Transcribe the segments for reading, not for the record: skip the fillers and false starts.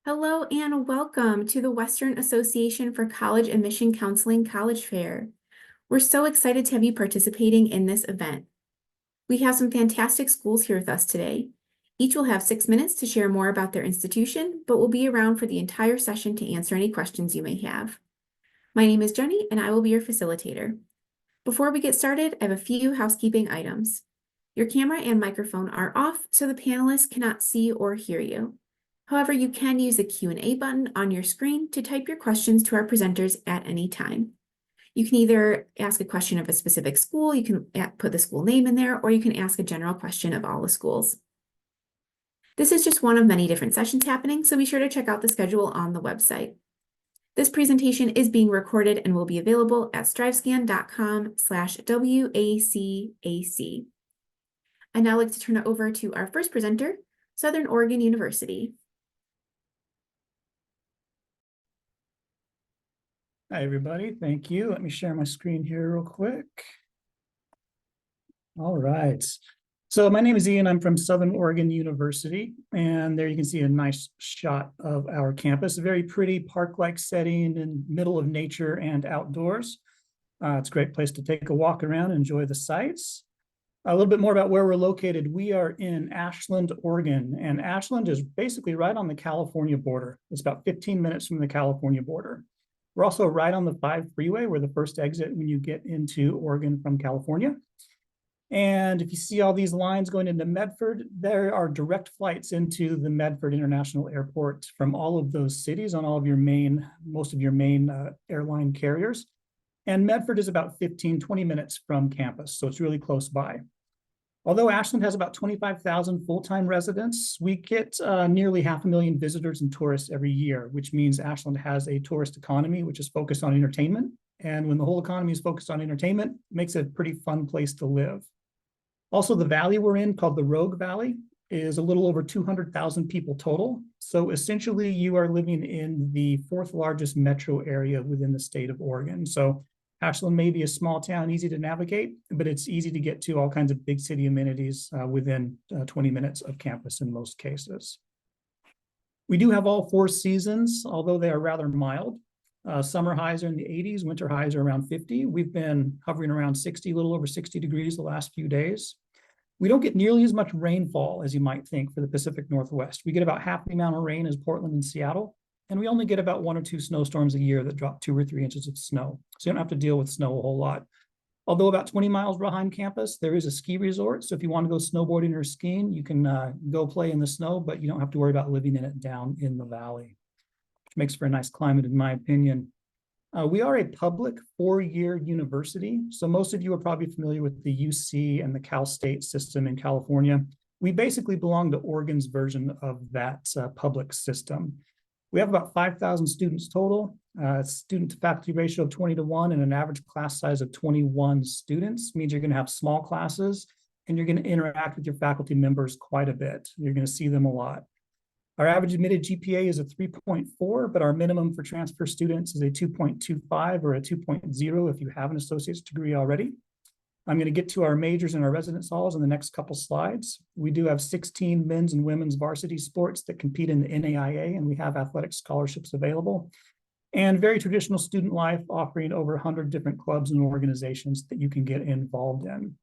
Hello and welcome to the Western Association for College Admission Counseling College Fair. We're so excited to have you participating in this event. We have some fantastic schools here with us today. Each will have 6 minutes to share more about their institution, but will be around for the entire session to answer any questions you may have. My name is Jenny and I will be your facilitator. Before we get started, I have a few housekeeping items. Your camera and microphone are off, so the panelists cannot see or hear you. However, you can use the Q&A button on your screen to type your questions to our presenters at any time. You can either ask a question of a specific school, you can put the school name in there, or you can ask a general question of all the schools. This is just one of many different sessions happening, so be sure to check out the schedule on the website. This presentation is being recorded and will be available at strivescan.com/WACAC. I'd now like to turn it over to our first presenter, Southern Oregon University. Hi, everybody. Thank you. Let me share my screen here real quick. All right. So my name is Ian. I'm from Southern Oregon University, and there you can see a nice shot of our campus, a very pretty park-like setting in the middle of nature and outdoors. It's a great place to take a walk around and enjoy the sights. A little bit more about where we're located. We are in Ashland, Oregon, and Ashland is basically right on the California border. It's about 15 minutes from the California border. We're also right on the 5 freeway. We're the first exit when you get into Oregon from California. And if you see all these lines going into Medford, there are direct flights into the Medford International Airport from all of those cities on all of most of your main airline carriers. And Medford is about 15-20 minutes from campus, so it's really close by. Although Ashland has about 25,000 full-time residents, we get nearly 500,000 visitors and tourists every year, which means Ashland has a tourist economy, which is focused on entertainment. And when the whole economy is focused on entertainment, it makes it a pretty fun place to live. Also, the valley we're in, called the Rogue Valley, is a little over 200,000 people total. So essentially, you are living in the 4th largest metro area within the state of Oregon. So Ashland may be a small town, easy to navigate, but it's easy to get to all kinds of big city amenities within 20 minutes of campus in most cases. We do have all 4 seasons, although they are rather mild. Summer highs are in the 80s, winter highs are around 50. We've been hovering around 60, a little over 60 degrees the last few days. We don't get nearly as much rainfall as you might think for the Pacific Northwest. We get about half the amount of rain as Portland and Seattle. And we only get about 1 or 2 snowstorms a year that drop 2 or 3 inches of snow. So you don't have to deal with snow a whole lot. Although about 20 miles behind campus, there is a ski resort. So if you want to go snowboarding or skiing, you can go play in the snow, but you don't have to worry about living in it down in the valley, which makes for a nice climate, in my opinion. We are a public 4-year university. So most of you are probably familiar with the UC and the Cal State system in California. We basically belong to Oregon's version of that public system. We have about 5,000 students total, student to faculty ratio of 20:1, and an average class size of 21 students. Means you're going to have small classes and you're going to interact with your faculty members quite a bit. You're going to see them a lot. Our average admitted GPA is a 3.4, but our minimum for transfer students is a 2.25 or a 2.0 if you have an associate's degree already. I'm going to get to our majors and our residence halls in the next couple slides. We do have 16 men's and women's varsity sports that compete in the NAIA, and we have athletic scholarships available. And very traditional student life, offering over 100 different clubs and organizations that you can get involved in.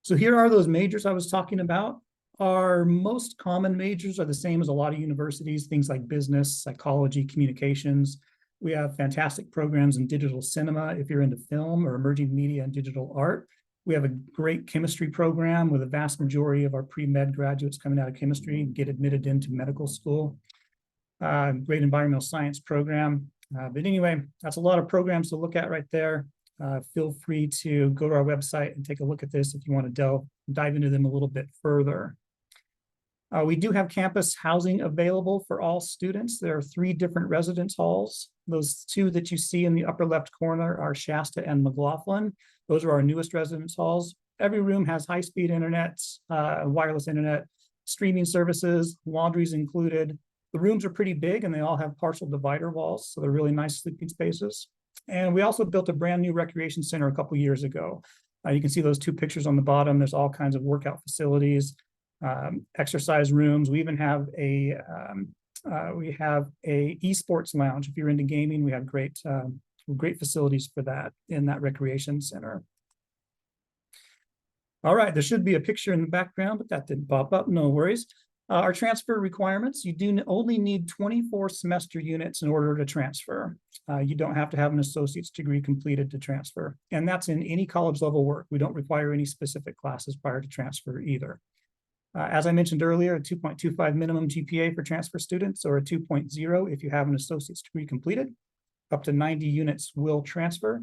So here are those majors I was talking about. Our most common majors are the same as a lot of universities, things like business, psychology, communications. We have fantastic programs in digital cinema if you're into film or emerging media and digital art. We have a great chemistry program with a vast majority of our pre-med graduates coming out of chemistry get admitted into medical school. Great environmental science program. But anyway, that's a lot of programs to look at right there. Feel free to go to our website and take a look at this if you want to dive into them a little bit further. We do have campus housing available for all students. There are 3 different residence halls. Those 2 that you see in the upper left corner are Shasta and McLaughlin. Those are our newest residence halls. Every room has high-speed internet, wireless internet, streaming services, laundries included. The rooms are pretty big and they all have partial divider walls, so they're really nice sleeping spaces. And we also built a brand new recreation center a couple years ago. You can see those 2 pictures on the bottom. There's all kinds of workout facilities, exercise rooms. We even have a We have a esports lounge. If you're into gaming, we have great facilities for that in that recreation center. All right, there should be a picture in the background, but that didn't pop up. No worries. Our transfer requirements, you do only need 24 semester units in order to transfer. You don't have to have an associate's degree completed to transfer. And that's in any college level work. We don't require any specific classes prior to transfer either. As I mentioned earlier, a 2.25 minimum GPA for transfer students, or a 2.0 if you have an associate's degree completed. Up to 90 units will transfer.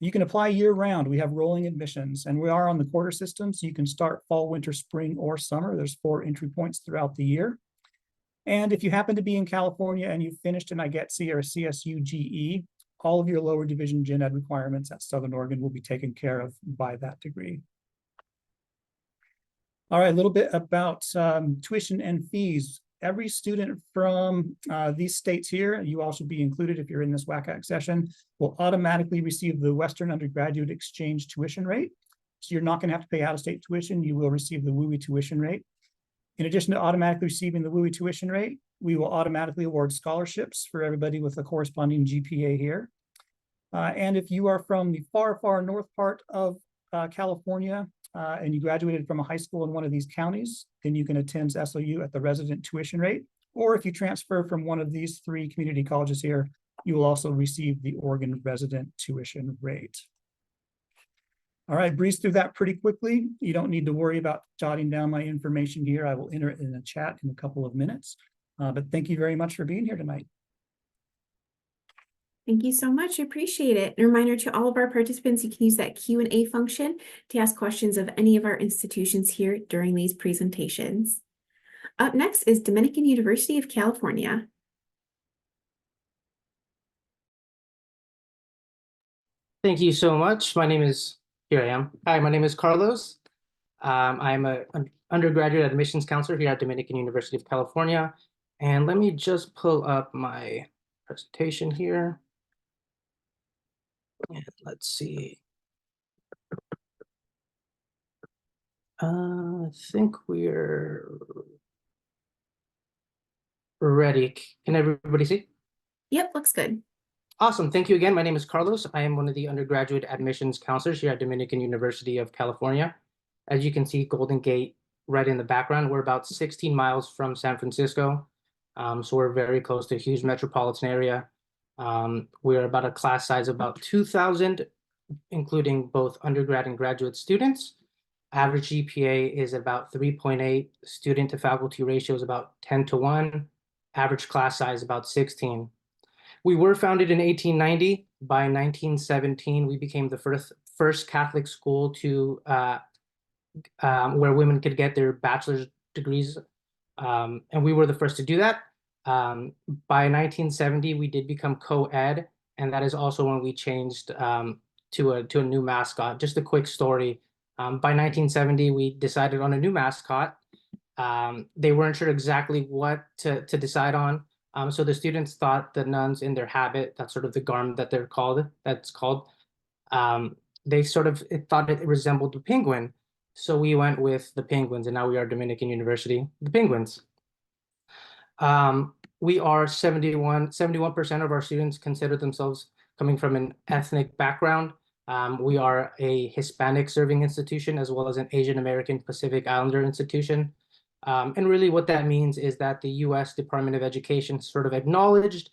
You can apply year-round. We have rolling admissions, and we are on the quarter system, so you can start fall, winter, spring, or summer. There's 4 entry points throughout the year. And if you happen to be in California and you finished an IGETC or a CSU GE, all of your lower division gen ed requirements at Southern Oregon will be taken care of by that degree. All right, a little bit about tuition and fees. Every student from these states here, you all should be included if you're in this WACAC session, will automatically receive the Western Undergraduate Exchange tuition rate. So you're not going to have to pay out-of-state tuition. You will receive the WUI tuition rate. In addition to automatically receiving the WUI tuition rate, we will automatically award scholarships for everybody with a corresponding GPA here. And if you are from the far, far north part of California, and you graduated from a high school in one of these counties, then you can attend SOU at the resident tuition rate. Or if you transfer from one of these 3 community colleges here, you will also receive the Oregon resident tuition rate. All right, breeze through that pretty quickly. You don't need to worry about jotting down my information here. I will enter it in the chat in a couple of minutes. But thank you very much for being here tonight. Thank you so much. I appreciate it. A reminder to all of our participants, you can use that Q&A function to ask questions of any of our institutions here during these presentations. Up next is Dominican University of California. Thank you so much. Here I am. Hi, my name is Carlos. I'm an undergraduate admissions counselor here at Dominican University of California. And let me just pull up my presentation here. And let's see. I think we're ready. Can everybody see? Yep, looks good. Awesome. Thank you again. My name is Carlos. I am one of the undergraduate admissions counselors here at Dominican University of California. As you can see, Golden Gate right in the background. We're about 16 miles from San Francisco. So we're very close to a huge metropolitan area. We're about a class size of about 2,000, including both undergrad and graduate students. Average GPA is about 3.8. Student to faculty ratio is about 10:1. Average class size about 16. We were founded in 1890. By 1917, we became the first Catholic school to where women could get their bachelor's degrees, and we were the first to do that. By 1970, we did become co-ed, and that is also when we changed to a new mascot. Just a quick story. By 1970, we decided on a new mascot. They weren't sure exactly what to decide on. So the students thought the nuns in their habit, that's sort of the garment that that's called, they sort of thought it resembled the penguin. So we went with the Penguins, and now we are Dominican University, the Penguins. We are 71% of our students consider themselves coming from an ethnic background. We are a Hispanic serving institution as well as an Asian American Pacific Islander institution. And really what that means is that the US Department of Education sort of acknowledged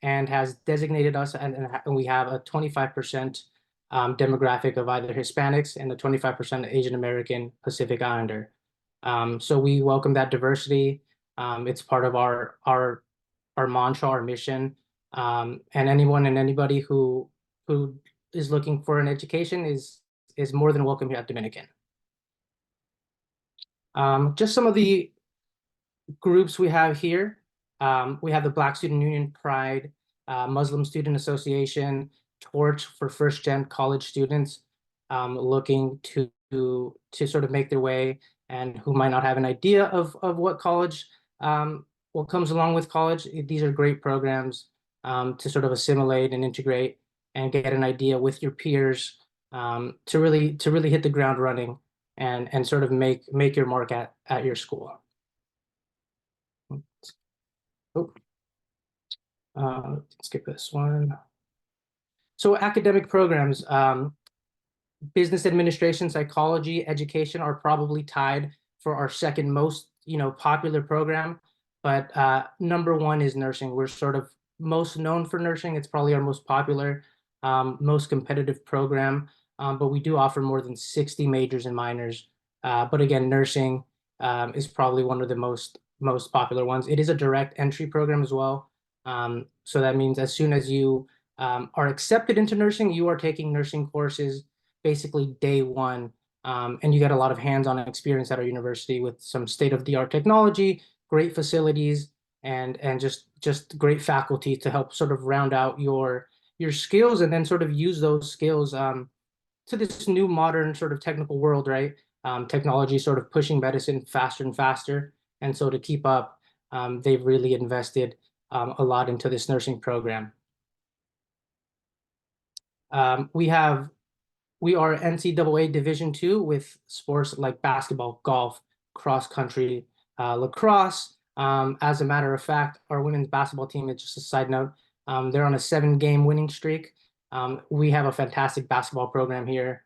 and has designated us, and we have a 25% demographic of either Hispanics and a 25% Asian American Pacific Islander. So we welcome that diversity. It's part of our mantra, our mission, and anyone and anybody who is looking for an education is more than welcome here at Dominican. Just some of the groups we have here. We have the Black Student Union, Pride, Muslim Student Association, Torch for first-gen college students looking to sort of make their way and who might not have an idea of what college, what comes along with college. These are great programs to sort of assimilate and integrate and get an idea with your peers to really hit the ground running and sort of make your mark at your school. Oh, skip this one. So academic programs, business administration, psychology, education are probably tied for our second most, popular program. But number one is nursing. We're sort of most known for nursing. It's probably our most popular, most competitive program. But we do offer more than 60 majors and minors. But again, nursing is probably one of the most popular ones. It is a direct entry program as well. So that means as soon as you are accepted into nursing, you are taking nursing courses basically day one. And you get a lot of hands-on experience at our university with some state-of-the-art technology, great facilities, and just great faculty to help sort of round out your skills, and then sort of use those skills to this new modern sort of technical world, right? Technology sort of pushing medicine faster and faster. And so to keep up, they've really invested a lot into this nursing program. We are NCAA Division II with sports like basketball, golf, cross country, lacrosse. As a matter of fact, our women's basketball team, it's just a side note, they're on a 7-game winning streak. We have a fantastic basketball program here.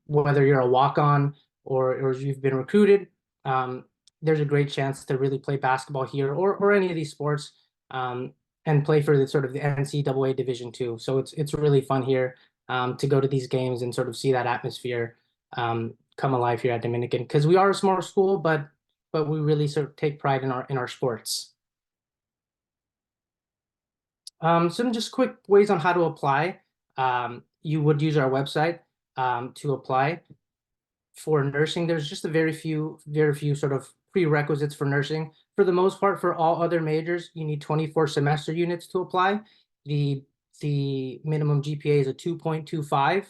Whether you're a walk-on or you've been recruited, there's a great chance to really play basketball here or any of these sports, and play for the sort of the NCAA Division II. So it's really fun here to go to these games and sort of see that atmosphere come alive here at Dominican, because we are a small school, but we really sort of take pride in our sports. Some just quick ways on how to apply. You would use our website to apply. For nursing, there's just a very few sort of prerequisites for nursing. For the most part, for all other majors, you need 24 semester units to apply. The minimum GPA is a 2.25.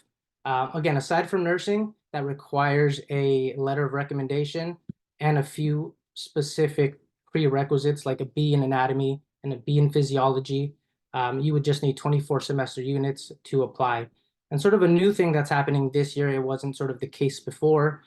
Again, aside from nursing, that requires a letter of recommendation and a few specific prerequisites like a B in anatomy and a B in physiology. You would just need 24 semester units to apply. And sort of a new thing that's happening this year, it wasn't sort of the case before,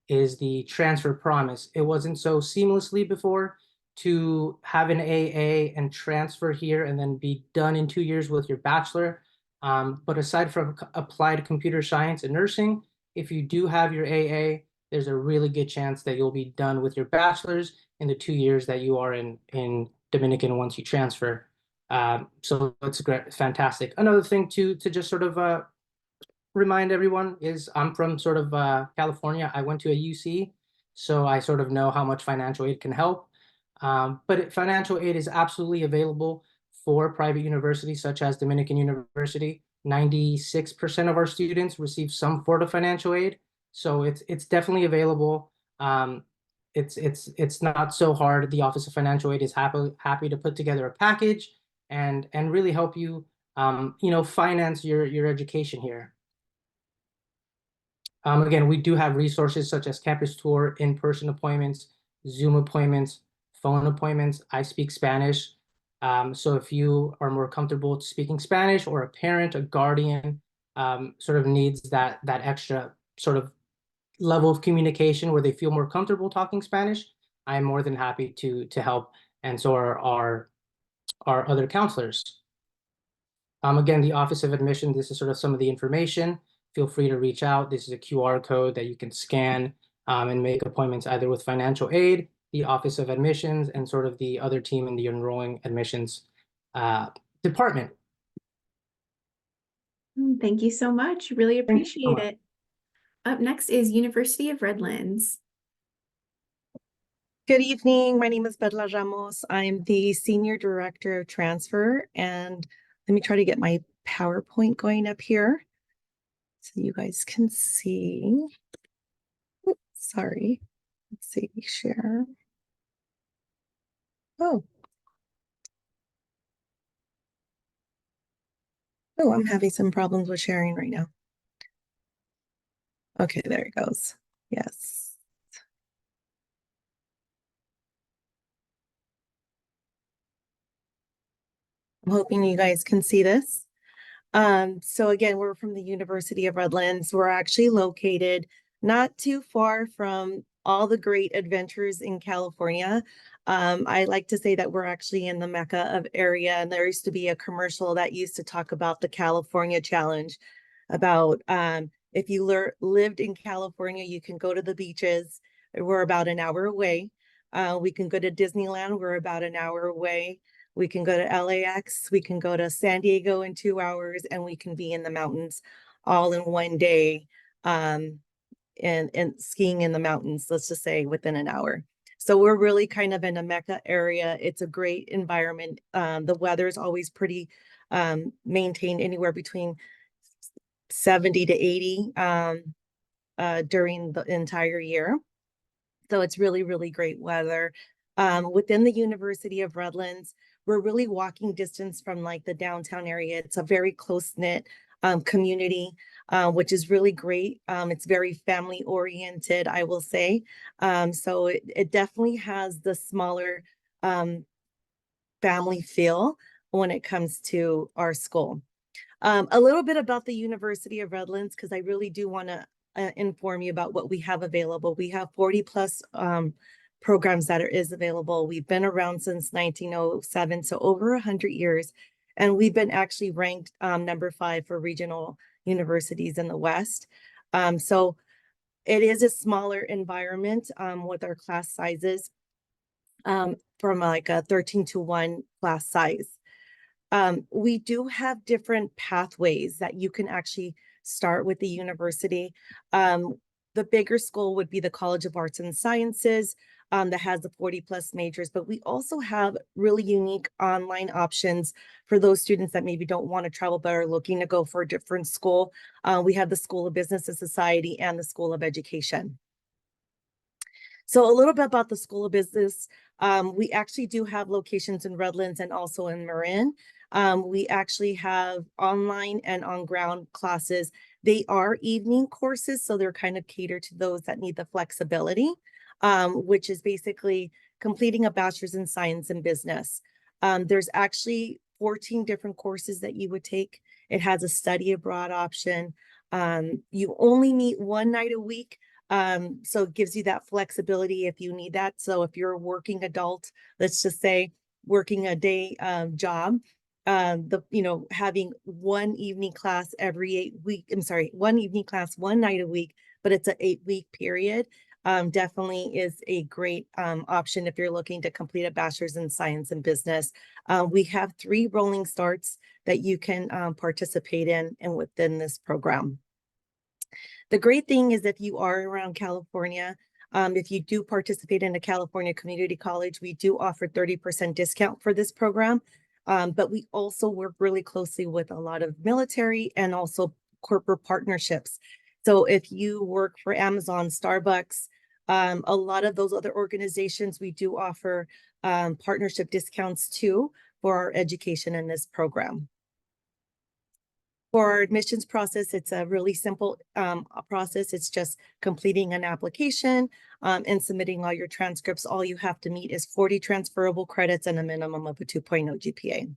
is the transfer promise. It wasn't so seamlessly before to have an AA and transfer here and then be done in 2 years with your bachelor. But aside from applied computer science and nursing, if you do have your AA, there's a really good chance that you'll be done with your bachelor's in the 2 years that you are in Dominican once you transfer. So it's great, fantastic. Another thing to just sort of remind everyone is I'm from sort of California. I went to a UC, so I sort of know how much financial aid can help. But financial aid is absolutely available for private universities such as Dominican University. 96% of our students receive some form of financial aid, so it's definitely available. It's not so hard. The Office of Financial Aid is happy to put together a package and really help you finance your education here. Again, we do have resources such as campus tour, in-person appointments, Zoom appointments, phone appointments. I speak Spanish. So if you are more comfortable speaking Spanish, or a parent, a guardian sort of needs that extra sort of level of communication where they feel more comfortable talking Spanish, I'm more than happy to help. And so are our other counselors. Again, the Office of Admission, this is sort of some of the information. Feel free to reach out. This is a QR code that you can scan and make appointments either with financial aid, the Office of Admissions, and sort of the other team in the enrolling admissions department. Thank you so much. Really Thank you so appreciate much. it. Up next is University of Redlands. Good evening. My name is Bedla Ramos. I'm the Senior Director of Transfer, and let me try to get my PowerPoint going up here so you guys can see. Oops, sorry. Let's see, share. Oh, I'm having some problems with sharing right now. Okay, there it goes. Yes. I'm hoping you guys can see this. So again, we're from the University of Redlands. We're actually located not too far from all the great adventures in California. I like to say that we're actually in the Mecca of area, and there used to be a commercial that used to talk about the California Challenge, about if you lived in California, you can go to the beaches. We're about an hour away. We can go to Disneyland. We're about an hour away. We can go to LAX. We can go to San Diego in 2 hours, and we can be in the mountains all in one day. And skiing in the mountains, let's just say within an hour. So we're really kind of in a Mecca area. It's a great environment. The weather is always pretty maintained anywhere between 70 to 80 during the entire year. So it's really, really great weather. Within the University of Redlands, we're really walking distance from like the downtown area. It's a very close-knit community, which is really great. It's very family oriented, I will say. So it definitely has the smaller family feel when it comes to our school. A little bit about the University of Redlands, because I really do want to inform you about what we have available. We have 40 plus programs that is available. We've been around since 1907, so over 100 years. And we've been actually ranked number 5 for regional universities in the West. So it is a smaller environment with our class sizes from like a 13-to-1 class size. We do have different pathways that you can actually start with the university. The bigger school would be the College of Arts and Sciences that has the 40 plus majors, but we also have really unique online options for those students that maybe don't want to travel but are looking to go for a different school. We have the School of Business and Society and the School of Education. So a little bit about the School of Business. We actually do have locations in Redlands and also in Marin. We actually have online and on-ground classes. They are evening courses, so they're kind of catered to those that need the flexibility, which is basically completing a bachelor's in science and business. There's actually 14 different courses that you would take. It has a study abroad option. You only meet one night a week. So it gives you that flexibility if you need that. So if you're a working adult, let's just say working a day job, having one evening class every 8 weeks, one evening class, one night a week, but it's an 8-week period, definitely is a great option if you're looking to complete a bachelor's in science and business. We have 3 rolling starts that you can participate in and within this program. The great thing is if you are around California, if you do participate in a California community college, we do offer 30% discount for this program. But we also work really closely with a lot of military and also corporate partnerships. So if you work for Amazon, Starbucks, a lot of those other organizations, we do offer partnership discounts too for our education in this program. For our admissions process, it's a really simple process. It's just completing an application and submitting all your transcripts. All you have to meet is 40 transferable credits and a minimum of a 2.0 GPA.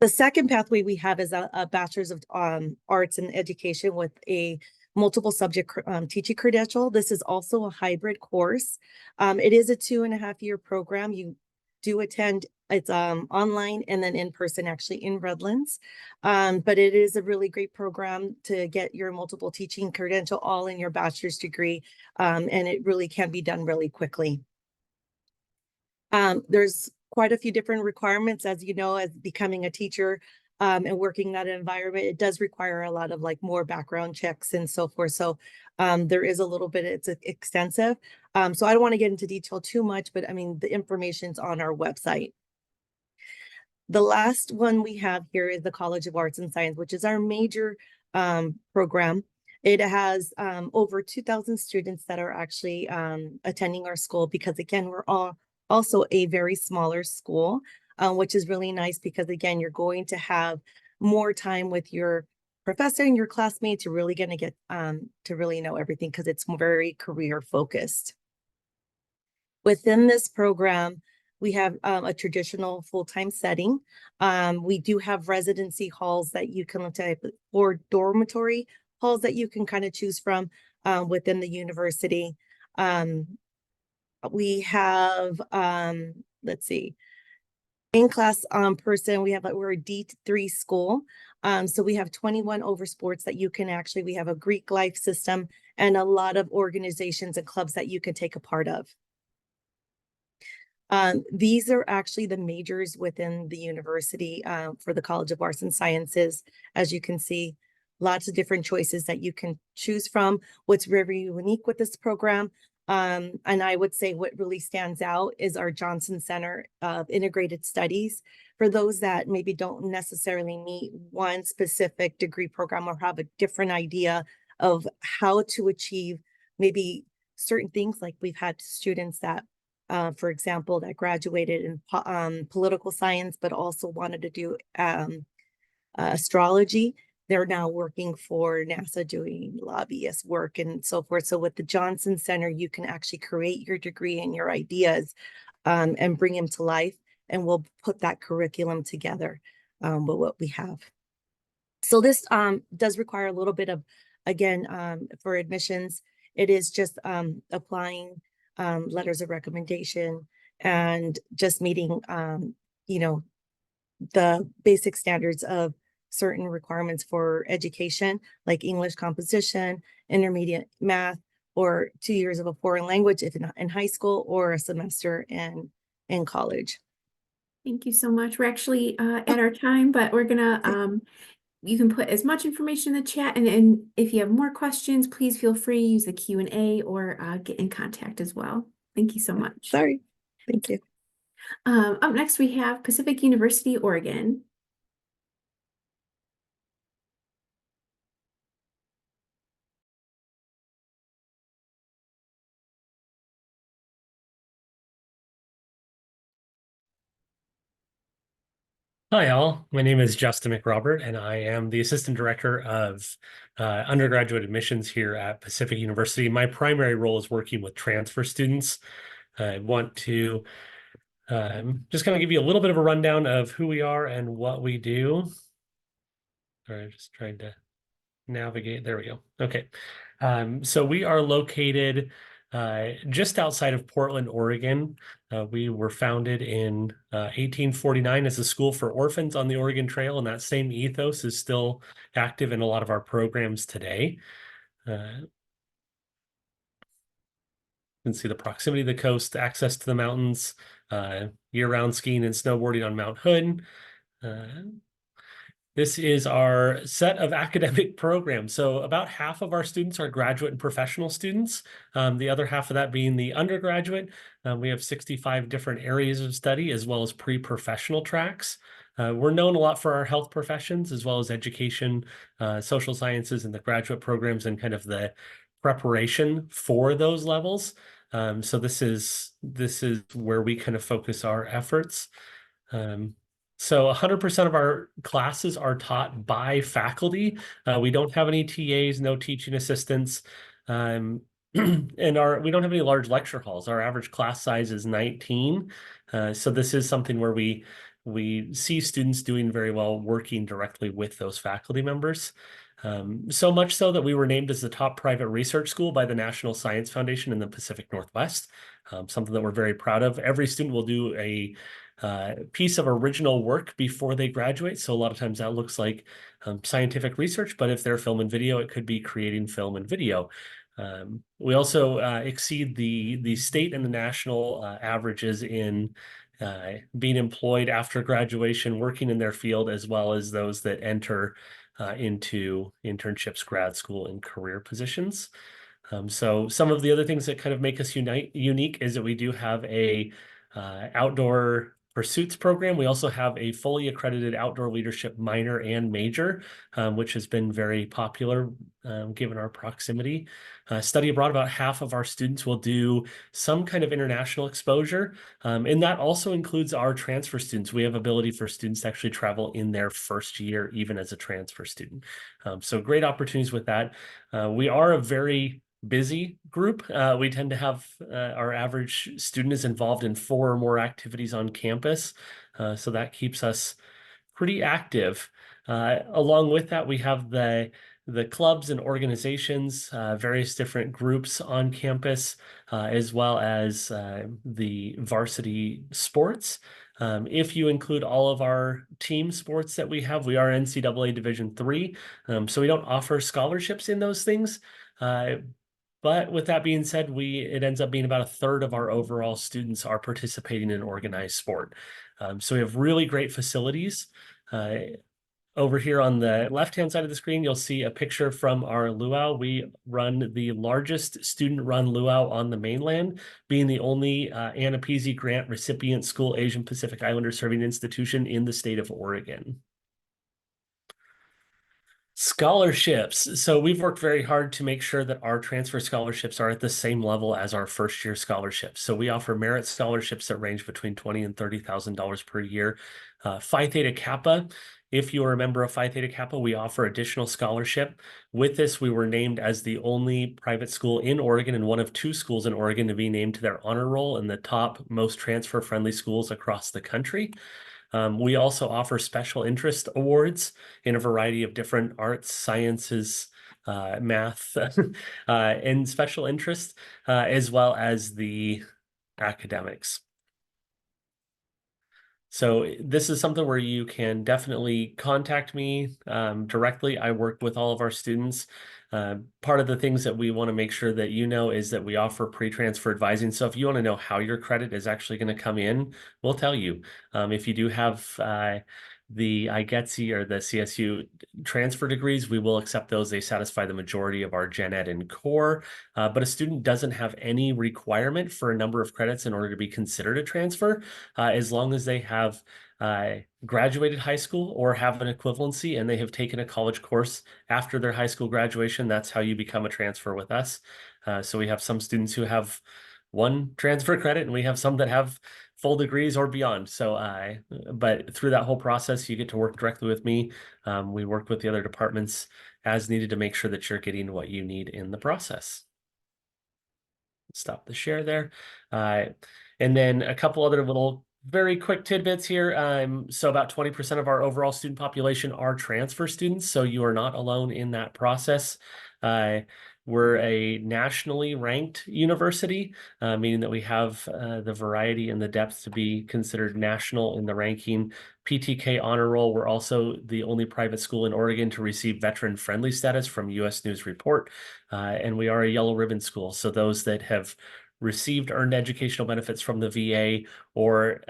The second pathway we have is a bachelor's of arts and education with a multiple subject teaching credential. This is also a hybrid course. It is a 2.5-year program. You do attend, it's online and then in person actually in Redlands. But it is a really great program to get your multiple teaching credential all in your bachelor's degree. And it really can be done really quickly. There's quite a few different requirements, as you know, as becoming a teacher and working in that environment. It does require a lot of like more background checks and so forth. So there is a little bit, it's extensive. So I don't want to get into detail too much, but I mean, the information's on our website. The last one we have here is the College of Arts and Science, which is our major program. It has over 2,000 students that are actually attending our school because, again, we're also a very smaller school, which is really nice because, again, you're going to have more time with your professor and your classmates. You're really going to get to really know everything because it's very career focused. Within this program, we have a traditional full-time setting. We do have residency halls that you can look at, or dormitory halls that you can kind of choose from within the university. we have, let's see, in-class person, we're a D3 school. So we have 21 over sports that you can actually, we have a Greek life system and a lot of organizations and clubs that you can take a part of. These are actually the majors within the university for the College of Arts and Sciences. As you can see, lots of different choices that you can choose from. What's very unique with this program, and I would say what really stands out is our Johnson Center of Integrated Studies. For those that maybe don't necessarily meet one specific degree program or have a different idea of how to achieve maybe certain things, like we've had students that for example, that graduated in political science, but also wanted to do astrology. They're now working for NASA doing lobbyist work and so forth. So with the Johnson Center, you can actually create your degree and your ideas and bring them to life. And we'll put that curriculum together with what we have. So this does require a little bit of, again, for admissions, it is just applying letters of recommendation and just meeting, you know, the basic standards of certain requirements for education, like English composition, intermediate math, or 2 years of a foreign language if in high school, or a semester in college. Thank you so much. We're actually at our time, but we're gonna you can put as much information in the chat, and if you have more questions, please feel free to use the Q&A or get in contact as well. Thank you so much. Sorry. Thank you. Up next, we have Pacific University, Oregon. Hi, all. My name is Justin McRobert, and I am the Assistant Director of Undergraduate Admissions here at Pacific University. My primary role is working with transfer students. I want to just kind of give you a little bit of a rundown of who we are and what we do. Sorry, I'm just trying to navigate. There we go. Okay. So we are located just outside of Portland, Oregon. We were founded in 1849 as a school for orphans on the Oregon Trail, and that same ethos is still active in a lot of our programs today. You can see the proximity of the coast, access to the mountains, year-round skiing and snowboarding on Mount Hood. This is our set of academic programs. So about half of our students are graduate and professional students. The other half of that being the undergraduate. We have 65 different areas of study as well as pre-professional tracks. We're known a lot for our health professions as well as education, social sciences, and the graduate programs and kind of the preparation for those levels. So this is where we kind of focus our efforts. So 100% of our classes are taught by faculty. We don't have any TAs, no teaching assistants, and we don't have any large lecture halls. Our average class size is 19. So this is something where we see students doing very well working directly with those faculty members. So much so that we were named as the top private research school by the National Science Foundation in the Pacific Northwest, something that we're very proud of. Every student will do a piece of original work before they graduate. So a lot of times that looks like scientific research, but if they're film and video, it could be creating film and video. We also exceed the state and the national averages in being employed after graduation, working in their field, as well as those that enter into internships, grad school, and career positions. So some of the other things that kind of make us unique is that we do have a outdoor pursuits program. We also have a fully accredited outdoor leadership minor and major, which has been very popular given our proximity. Study abroad, about half of our students will do some kind of international exposure, and that also includes our transfer students. We have ability for students to actually travel in their first year, even as a transfer student. So great opportunities with that. We are a very busy group. We tend to have our average student is involved in 4 or more activities on campus. So that keeps us pretty active. Along with that, we have the clubs and organizations, various different groups on campus, as well as the varsity sports. If you include all of our team sports that we have, we are NCAA Division III, so we don't offer scholarships in those things. But with that being said, it ends up being about a third of our overall students are participating in organized sport. So we have really great facilities. Over here on the left-hand side of the screen, you'll see a picture from our luau. We run the largest student-run luau on the mainland, being the only Anna Peasy Grant recipient school Asian Pacific Islander serving institution in the state of Oregon. Scholarships. So we've worked very hard to make sure that our transfer scholarships are at the same level as our first year scholarships. So we offer merit scholarships that range between $20,000 and $30,000 per year. Phi Theta Kappa. If you are a member of Phi Theta Kappa, we offer additional scholarship. With this, we were named as the only private school in Oregon and one of 2 schools in Oregon to be named to their honor roll in the top most transfer-friendly schools across the country. We also offer special interest awards in a variety of different arts, sciences, math, and special interest, as well as the academics. So this is something where you can definitely contact me directly. I work with all of our students. Part of the things that we want to make sure that you know is that we offer pre-transfer advising. So if you want to know how your credit is actually going to come in, we'll tell you. If you do have the IGETC or the CSU transfer degrees, we will accept those. They satisfy the majority of our gen ed and core, but a student doesn't have any requirement for a number of credits in order to be considered a transfer, as long as they have graduated high school or have an equivalency and they have taken a college course after their high school graduation. That's how you become a transfer with us. So we have some students who have 1 transfer credit and we have some that have full degrees or beyond. So but through that whole process, you get to work directly with me. We work with the other departments as needed to make sure that you're getting what you need in the process. Stop the share there. And then a couple other little very quick tidbits here. So about 20% of our overall student population are transfer students, so you are not alone in that process. We're a nationally ranked university, meaning that we have the variety and the depth to be considered national in the ranking. PTK honor roll. We're also the only private school in Oregon to receive veteran-friendly status from U.S. News Report, and we are a yellow ribbon school. So those that have received earned educational benefits from the VA or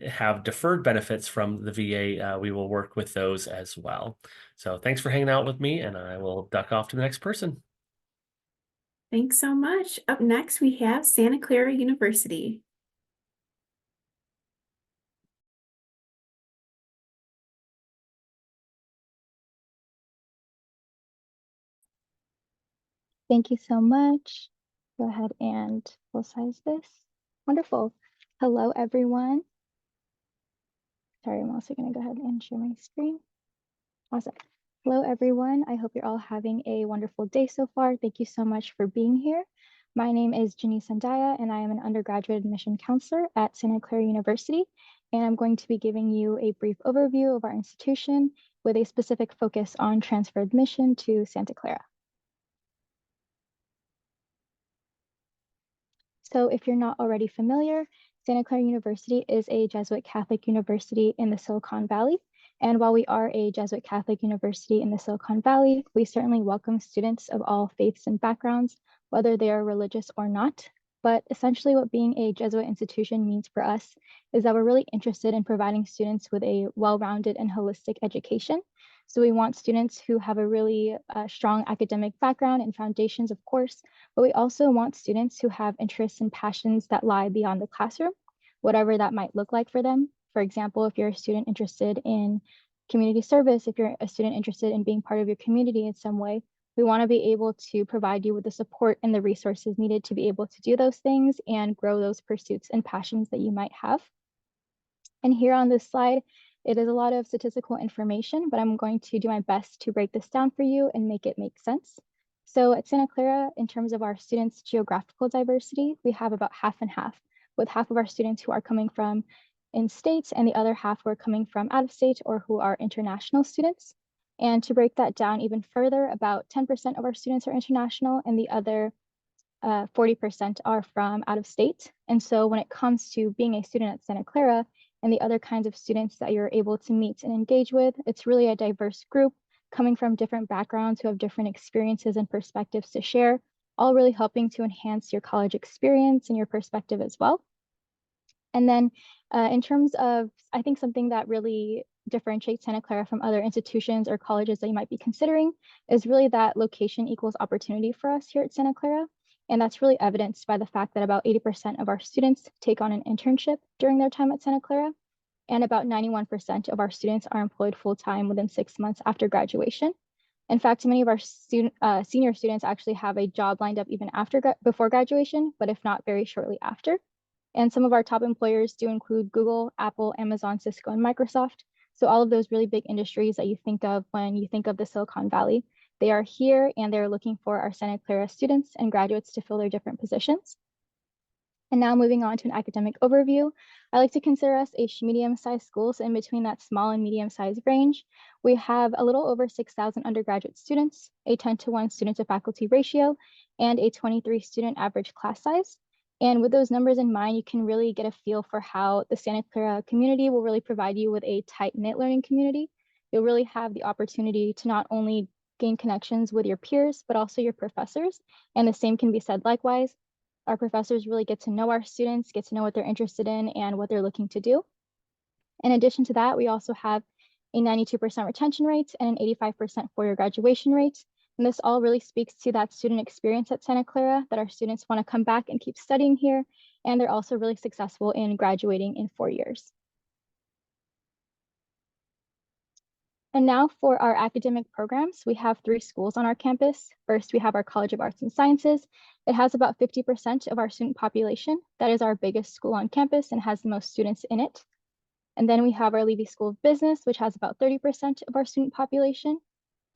have deferred benefits from the VA, we will work with those as well. So thanks for hanging out with me, and I will duck off to the next person. Thanks so much. Up next, we have Santa Clara University. Thank you so much. Go ahead and full size this. Wonderful. Hello, everyone. Sorry, I'm also going to go ahead and share my screen. Awesome. Hello, everyone. I hope you're all having a wonderful day so far. Thank you so much for being here. My name is Janice Sandaya, and I am an undergraduate admission counselor at Santa Clara University. And I'm going to be giving you a brief overview of our institution with a specific focus on transfer admission to Santa Clara. So if you're not already familiar, Santa Clara University is a Jesuit Catholic university in the Silicon Valley. And while we are a Jesuit Catholic university in the Silicon Valley, we certainly welcome students of all faiths and backgrounds, whether they are religious or not. But essentially what being a Jesuit institution means for us is that we're really interested in providing students with a well-rounded and holistic education. So we want students who have a really strong academic background and foundations, of course, but we also want students who have interests and passions that lie beyond the classroom, whatever that might look like for them. For example, if you're a student interested in community service, if you're a student interested in being part of your community in some way, we want to be able to provide you with the support and the resources needed to be able to do those things and grow those pursuits and passions that you might have. And here on this slide, it is a lot of statistical information, but I'm going to do my best to break this down for you and make it make sense. So at Santa Clara, in terms of our students' geographical diversity, we have about half and half, with half of our students who are coming from in-state and the other half who are coming from out of state or who are international students. And to break that down even further, about 10% of our students are international and the other 40% are from out of state. And so when it comes to being a student at Santa Clara and the other kinds of students that you're able to meet and engage with, it's really a diverse group coming from different backgrounds who have different experiences and perspectives to share, all really helping to enhance your college experience and your perspective as well. And then in terms of, I think something that really differentiates Santa Clara from other institutions or colleges that you might be considering is really that location equals opportunity for us here at Santa Clara. And that's really evidenced by the fact that about 80% of our students take on an internship during their time at Santa Clara. And about 91% of our students are employed full-time within 6 months after graduation. In fact, many of our senior students actually have a job lined up even before graduation, but if not, very shortly after. And some of our top employers do include Google, Apple, Amazon, Cisco, and Microsoft. So all of those really big industries that you think of when you think of the Silicon Valley, they are here and they're looking for our Santa Clara students and graduates to fill their different positions. And now moving on to an academic overview, I like to consider us a medium-sized school. So in between that small and medium-sized range, we have a little over 6,000 undergraduate students, a 10-to-1 student to faculty ratio, and a 23 student average class size. And with those numbers in mind, you can really get a feel for how the Santa Clara community will really provide you with a tight-knit learning community. You'll really have the opportunity to not only gain connections with your peers, but also your professors. And the same can be said likewise. Our professors really get to know our students, get to know what they're interested in and what they're looking to do. In addition to that, we also have a 92% retention rate and an 85% four-year graduation rate. And this all really speaks to that student experience at Santa Clara, that our students want to come back and keep studying here. And they're also really successful in graduating in 4 years. And now for our academic programs, we have 3 schools on our campus. First, we have our College of Arts and Sciences. It has about 50% of our student population. That is our biggest school on campus and has the most students in it. And then we have our Levy School of Business, which has about 30% of our student population.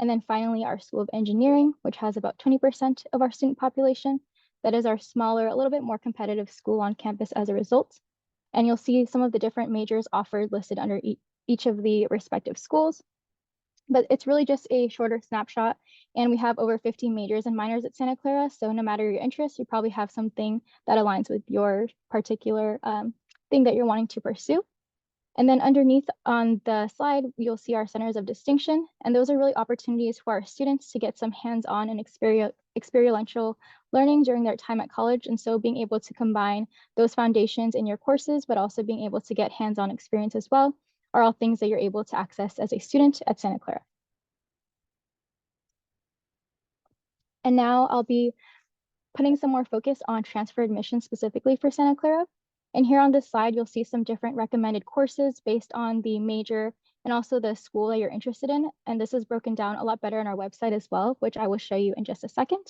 And then finally, our School of Engineering, which has about 20% of our student population. That is our smaller, a little bit more competitive school on campus as a result. And you'll see some of the different majors offered listed under each of the respective schools. But it's really just a shorter snapshot. And we have over 50 majors and minors at Santa Clara. So no matter your interest, you probably have something that aligns with your particular thing that you're wanting to pursue. And then underneath on the slide, you'll see our centers of distinction. And those are really opportunities for our students to get some hands-on and experiential learning during their time at college. And so being able to combine those foundations in your courses, but also being able to get hands-on experience as well, are all things that you're able to access as a student at Santa Clara. And now I'll be putting some more focus on transfer admission specifically for Santa Clara. And here on this slide, you'll see some different recommended courses based on the major and also the school that you're interested in. And this is broken down a lot better on our website as well, which I will show you in just a second.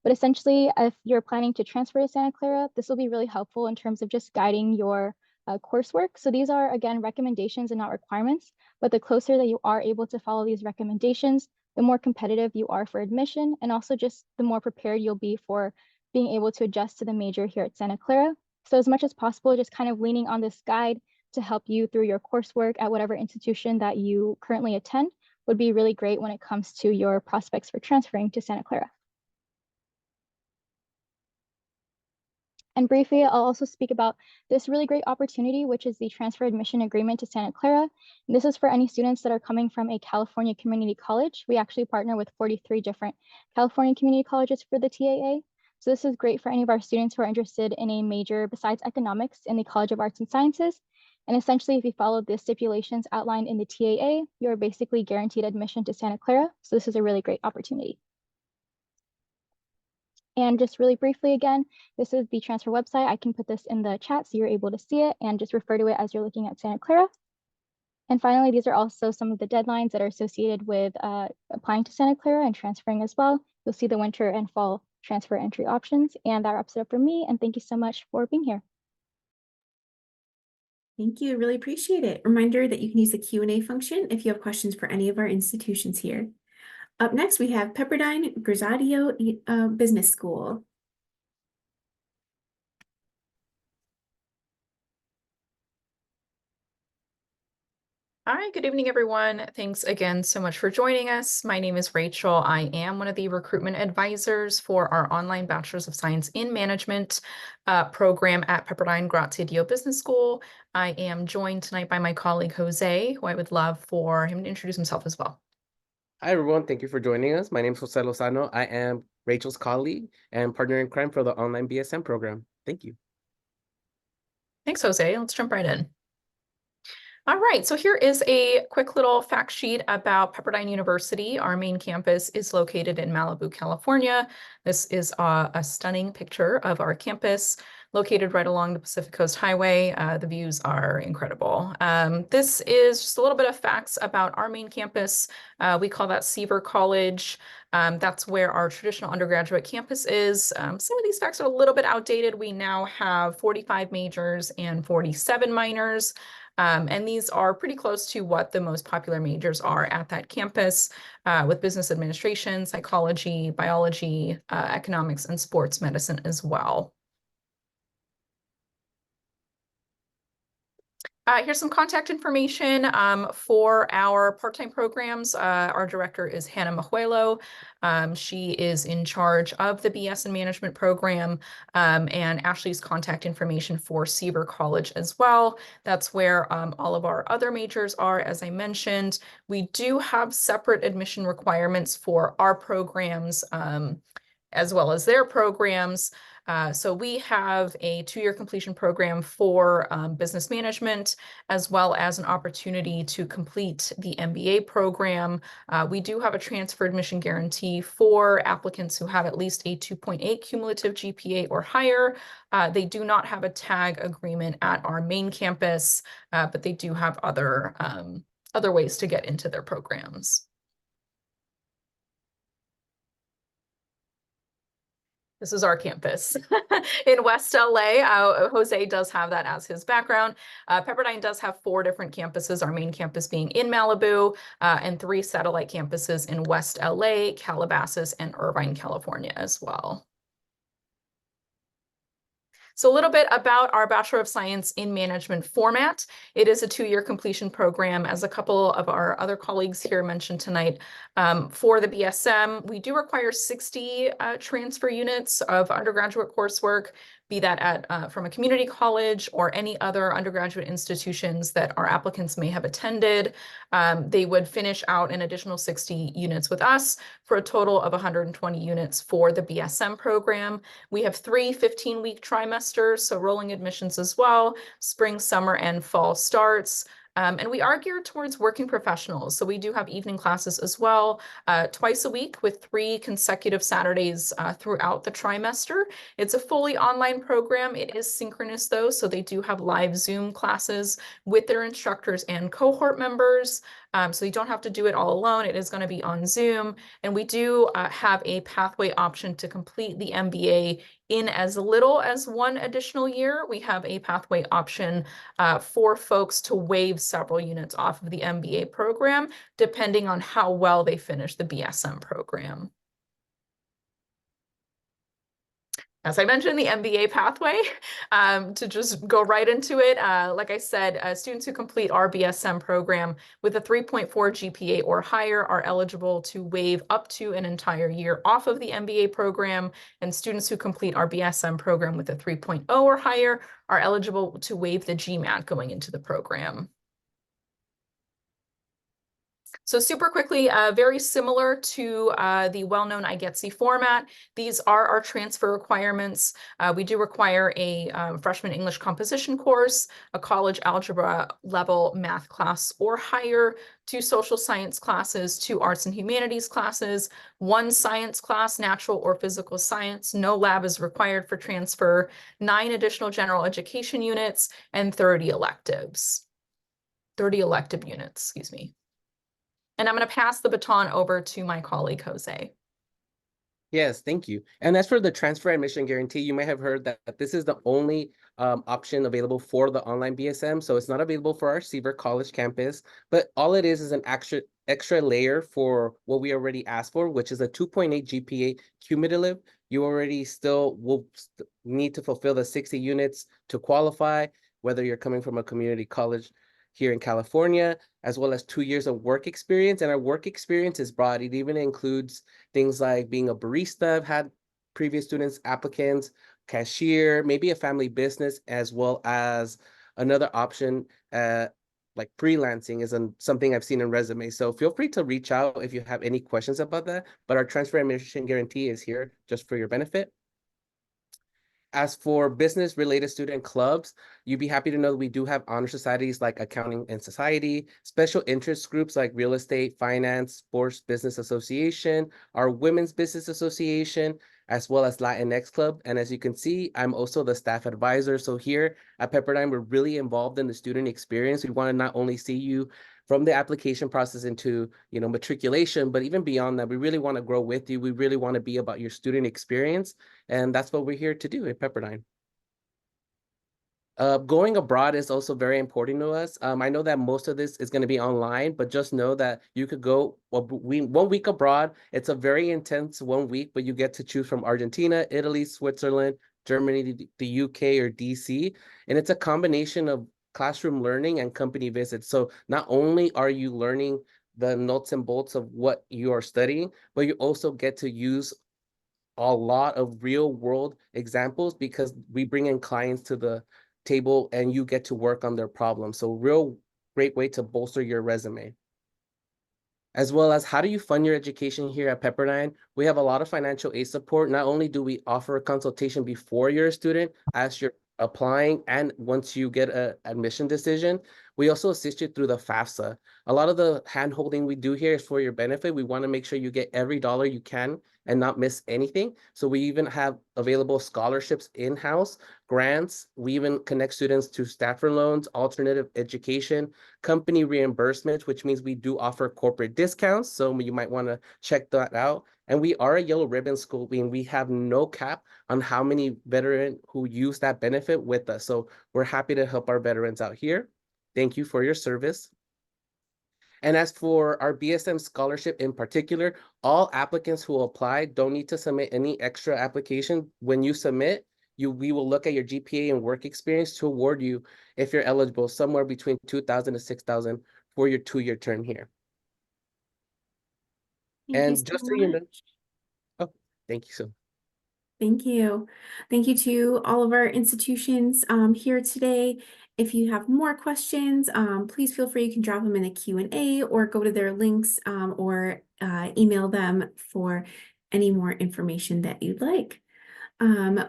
But essentially, if you're planning to transfer to Santa Clara, this will be really helpful in terms of just guiding your coursework. So these are, again, recommendations and not requirements, but the closer that you are able to follow these recommendations, the more competitive you are for admission, and also just the more prepared you'll be for being able to adjust to the major here at Santa Clara. So as much as possible, just kind of leaning on this guide to help you through your coursework at whatever institution that you currently attend would be really great when it comes to your prospects for transferring to Santa Clara. And briefly, I'll also speak about this really great opportunity, which is the transfer admission agreement to Santa Clara. And this is for any students that are coming from a California community college. We actually partner with 43 different California community colleges for the TAA. So this is great for any of our students who are interested in a major besides economics in the College of Arts and Sciences. And essentially, if you follow the stipulations outlined in the TAA, you're basically guaranteed admission to Santa Clara. So this is a really great opportunity. And just really briefly again, this is the transfer website. I can put this in the chat so you're able to see it and just refer to it as you're looking at Santa Clara. And finally, these are also some of the deadlines that are associated with applying to Santa Clara and transferring as well. You'll see the winter and fall transfer entry options. And that wraps it up for me. And thank you so much for being here. Thank you. Really appreciate it. Reminder that you can use the Q&A function if you have questions for any of our institutions here. Up next, we have Pepperdine Graziadio Business School. Hi, good evening, everyone. Thanks again so much for joining us. My name is Rachel. I am one of the recruitment advisors for our online Bachelor's of Science in Management program at Pepperdine Graziadio Business School. I am joined tonight by my colleague Jose, who I would love for him to introduce himself as well. Hi, everyone. Thank you for joining us. My name is Jose Lozano. I am Rachel's colleague and partner in crime for the online BSM program. Thank you. Thanks, Jose. Let's jump right in. All right, so here is a quick little fact sheet about Pepperdine University. Our main campus is located in Malibu, California. This is a stunning picture of our campus located right along the Pacific Coast Highway. The views are incredible. This is just a little bit of facts about our main campus. We call that Seaver College. That's where our traditional undergraduate campus is. Some of these facts are a little bit outdated. We now have 45 majors and 47 minors. And these are pretty close to what the most popular majors are at that campus, with business administration, psychology, biology, economics, and sports medicine as well. Here's some contact information for our part-time programs. Our director is Hannah Majuelo. She is in charge of the BS in Management program, and Ashley's contact information for Seaver College as well. That's where all of our other majors are, as I mentioned. We do have separate admission requirements for our programs as well as their programs. So we have a 2-year completion program for business management, as well as an opportunity to complete the MBA program. We do have a transfer admission guarantee for applicants who have at least a 2.8 cumulative GPA or higher. They do not have a tag agreement at our main campus, but they do have other ways to get into their programs. This is our campus in West LA. Jose does have that as his background. Pepperdine does have 4 different campuses, our main campus being in Malibu, and 3 satellite campuses in West LA, Calabasas, and Irvine, California as well. So a little bit about our Bachelor of Science in Management format. It is a 2-year completion program, as a couple of our other colleagues here mentioned tonight. For the BSM, we do require 60 transfer units of undergraduate coursework, be that at from a community college or any other undergraduate institutions that our applicants may have attended. They would finish out an additional 60 units with us for a total of 120 units for the BSM program. We have 3 15-week trimesters, so rolling admissions as well, spring, summer, and fall starts. And we are geared towards working professionals. So we do have evening classes as well, twice a week with 3 consecutive Saturdays throughout the trimester. It's a fully online program. It is synchronous though, so they do have live Zoom classes with their instructors and cohort members. So you don't have to do it all alone. It is going to be on Zoom. And we do have a pathway option to complete the MBA in as little as 1 additional year. We have a pathway option for folks to waive several units off of the MBA program, depending on how well they finish the BSM program. As I mentioned, the MBA pathway, to just go right into it. Like I said, students who complete our BSM program with a 3.4 GPA or higher are eligible to waive up to an entire year off of the MBA program, and students who complete our BSM program with a 3.0 or higher are eligible to waive the GMAT going into the program. So super quickly, very similar to the well-known IGETC format. These are our transfer requirements. We do require a freshman English composition course, a college algebra level math class or higher, 2 social science classes, 2 arts and humanities classes, 1 science class, natural or physical science. No lab is required for transfer, 9 additional general education units, and 30 electives. 30 elective units, excuse me. And I'm going to pass the baton over to my colleague, Jose. Yes, thank you. And as for the transfer admission guarantee, you may have heard that this is the only option available for the online BSM. So it's not available for our Seaver College campus, but all it is an extra layer for what we already asked for, which is a 2.8 GPA cumulative. You already still will need to fulfill the 60 units to qualify, whether you're coming from a community college here in California, as well as 2 years of work experience. And our work experience is broad. It even includes things like being a barista. I've had previous students, applicants, cashier, maybe a family business, as well as another option, like freelancing is something I've seen in resumes. So feel free to reach out if you have any questions about that. But our transfer admission guarantee is here just for your benefit. As for business related student clubs, you'd be happy to know that we do have honor societies like Accounting and Society, special interest groups like Real Estate, Finance, Sports Business Association, our Women's Business Association, as well as Latinx Club. And as you can see, I'm also the staff advisor. So here at Pepperdine, we're really involved in the student experience. We want to not only see you from the application process into, matriculation, but even beyond that, we really want to grow with you. We really want to be about your student experience. And that's what we're here to do at Pepperdine. Going abroad is also very important to us. I know that most of this is going to be online, but just know that you could go 1 week abroad. It's a very intense 1 week, but you get to choose from Argentina, Italy, Switzerland, Germany, the UK, or DC. And it's a combination of classroom learning and company visits. So not only are you learning the nuts and bolts of what you are studying, but you also get to use a lot of real world examples because we bring in clients to the table and you get to work on their problems. So real great way to bolster your resume. As well as how do you fund your education here at Pepperdine? We have a lot of financial aid support. Not only do we offer a consultation before you're a student, as you're applying, and once you get an admission decision, we also assist you through the FAFSA. A lot of the hand-holding we do here is for your benefit. We want to make sure you get every dollar you can and not miss anything. So we even have available scholarships in-house, grants. We even connect students to Stafford loans, alternative education, company reimbursements, which means we do offer corporate discounts. So you might want to check that out. And we are a yellow ribbon school, meaning we have no cap on how many veterans who use that benefit with us. So we're happy to help our veterans out here. Thank you for your service. And as for our BSM scholarship in particular, all applicants who apply don't need to submit any extra application. When you submit, we will look at your GPA and work experience to award you, if you're eligible, somewhere between $2,000 to $6,000 for your 2-year term here. Thank you Just so so you know, much. thank you so. Thank you. Thank you to all of our institutions here today. If you have more questions, please feel free. You can drop them in the Q&A or go to their links or email them for any more information that you'd like.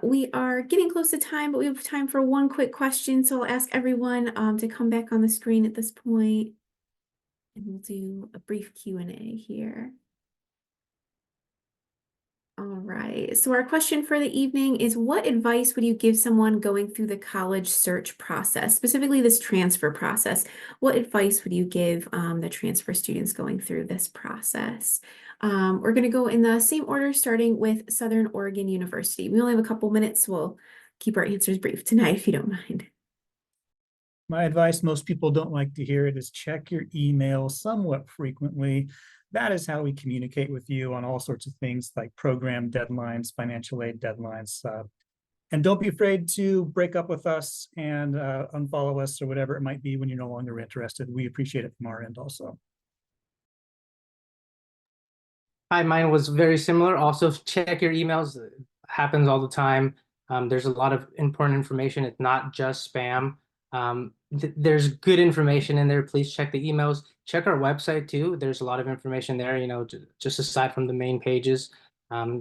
We are getting close to time, but we have time for one quick question. So I'll ask everyone to come back on the screen at this point, and we'll do a brief Q&A here. All right, so our question for the evening is, what advice would you give someone going through the college search process, specifically this transfer process? What advice would you give the transfer students going through this process? We're going to go in the same order, starting with Southern Oregon University. We only have a couple minutes, so we'll keep our answers brief tonight, if you don't mind. My advice, most people don't like to hear it, is check your email somewhat frequently. That is how we communicate with you on all sorts of things like program deadlines, financial aid deadlines. And don't be afraid to break up with us and unfollow us or whatever it might be when you're no longer interested. We appreciate it from our end also. Hi, mine was very similar. Also, check your emails. It happens all the time. There's a lot of important information. It's not just spam. There's good information in there. Please check the emails. Check our website too. There's a lot of information there, just aside from the main pages.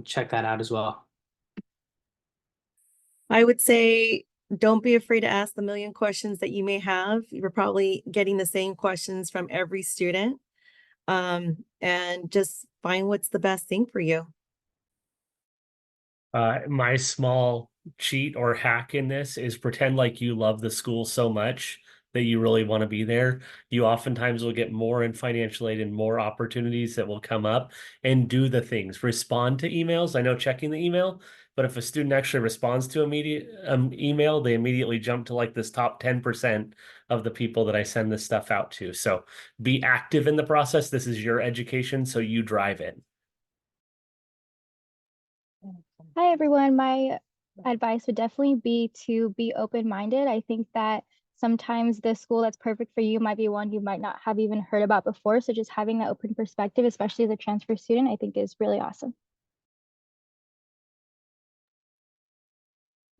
Check that out as well. I would say don't be afraid to ask the million questions that you may have. You're probably getting the same questions from every student. And just find what's the best thing for you. My small cheat or hack in this is pretend like you love the school so much that you really want to be there. You oftentimes will get more in financial aid and more opportunities that will come up, and do the things. Respond to emails. I know checking the email, but if a student actually responds to immediate email, they immediately jump to like this top 10% of the people that I send this stuff out to. So be active in the process. This is your education, so you drive it. Hi, everyone. My advice would definitely be to be open-minded. I think that sometimes the school that's perfect for you might be one you might not have even heard about before. So just having that open perspective, especially as a transfer student, I think is really awesome.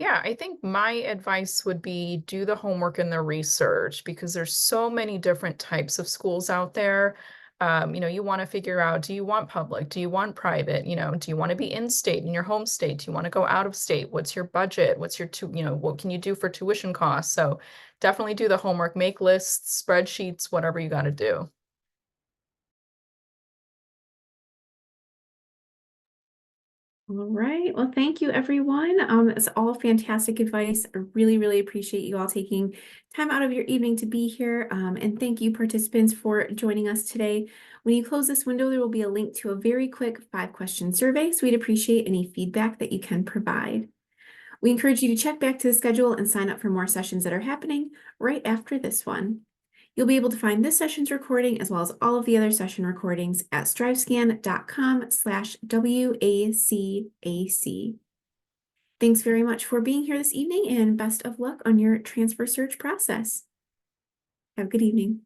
Yeah, I think my advice would be do the homework and the research because there's so many different types of schools out there. You want to figure out, do you want public? Do you want private? Do you want to be in state, in your home state? Do you want to go out of state? What's your budget? What's your what can you do for tuition costs? So definitely do the homework, make lists, spreadsheets, whatever you got to do. All right. Well, thank you, everyone. It's all fantastic advice. I really, really appreciate you all taking time out of your evening to be here. And thank you, participants, for joining us today. When you close this window, there will be a link to a very quick 5-question survey. So we'd appreciate any feedback that you can provide. We encourage you to check back to the schedule and sign up for more sessions that are happening right after this one. You'll be able to find this session's recording as well as all of the other session recordings at strivescan.com/WACAC. Thanks very much for being here this evening and best of luck on your transfer search process. Have a good evening.